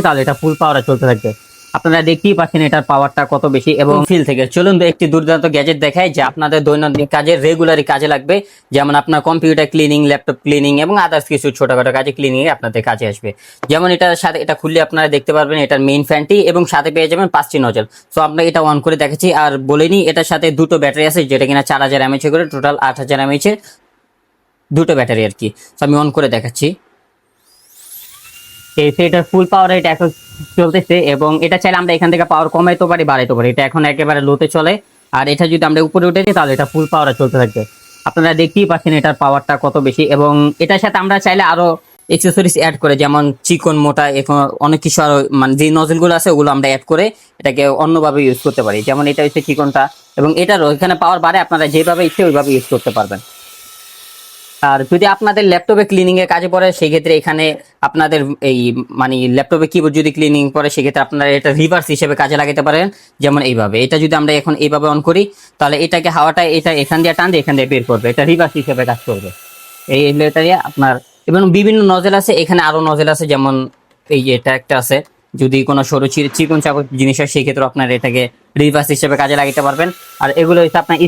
তাহলে এটা ফুল পাওয়ারে চলতে থাকবে। আপনারা দেখতেই পাচ্ছেন এটার পাওয়ারটা কত বেশি এবং ফিল থেকে। চলুন একটি দুর্দান্ত গ্যাজেট দেখাই যে আপনাদের দৈনন্দিন কাজে রেগুলারই কাজে লাগবে। যেমন আপনার কম্পিউটার ক্লিনিং, ল্যাপটপ ক্লিনিং এবং আদার্স কিছু ছোটখাটো কাজে ক্লিনিং এ আপনাদের কাজে আসবে। যেমন এটার সাথে এটা খুললে আপনারা দেখতে পারবেন এটার মেইন ফ্যানটি এবং সাথে পেয়ে যাবেন 5টি নজল। সো আপনাকে এটা অন করে দেখাচ্ছি। আর বলিনি এটার সাথে দুটো ব্যাটারি আছে, যেটা কিনা 4000 mAh করে, টোটাল 8000 mAh এর দুটো ব্যাটারি আর কি। তো আমি অন করে দেখাচ্ছি। এটা ফুল পাওয়ার এটা এখন চলতেছে এবং এটা চাইলে আমরা এখান থেকে পাওয়ার কমাইতে পারি, বাড়াইতে পারি। এটা এখন একেবারে লোতে চলে। আর এটা যদি আমরা উপরে উঠে যাই তাহলে এটা ফুল পাওয়ারে চলতে থাকবে। আপনারা দেখতেই পাচ্ছেন এটার পাওয়ারটা কত বেশি এবং এটার সাথে আমরা চাইলে আরো এক্সেসরিজ অ্যাড করে, যেমন চিকন মোটা এখন অনেক কিছু আরো, মানে যে নজলগুলো আছে ওগুলো আমরা অ্যাড করে এটাকে অন্যভাবে ইউজ করতে পারি। যেমন এটা হচ্ছে চিকনটা এবং এটারও এখানে পাওয়ার বাড়ে, আপনারা যেভাবে ইচ্ছে ওইভাবে ইউজ করতে পারবেন। আর যদি আপনাদের ল্যাপটপে ক্লিনিং এর কাজে পড়ে সেক্ষেত্রে এখানে আপনাদের এই মানে ল্যাপটপে কিবোর্ড যদি ক্লিনিং করে সেক্ষেত্রে আপনারা এটা রিভার্স হিসেবে কাজে লাগাতে পারেন। যেমন এইভাবে এটা যদি আমরা এখন এইভাবে অন করি তাহলে এটাকে হাওয়াটা এটা এখান দিয়ে টান দিয়ে এখান দিয়ে বের করবে, এটা রিভার্স হিসেবে কাজ করবে। এই এটা দিয়ে আপনার এবং বিভিন্ন নজেল আছে, এখানে আরো নজেল আছে। যেমন এই যে এটা একটা আছে, যদি কোনো সরু চিকন চাকন জিনিস হয় সেই ক্ষেত্রে আপনার এটাকে রিভার্স হিসেবে কাজে লাগাতে পারবেন। আর এগুলো হচ্ছে আপনার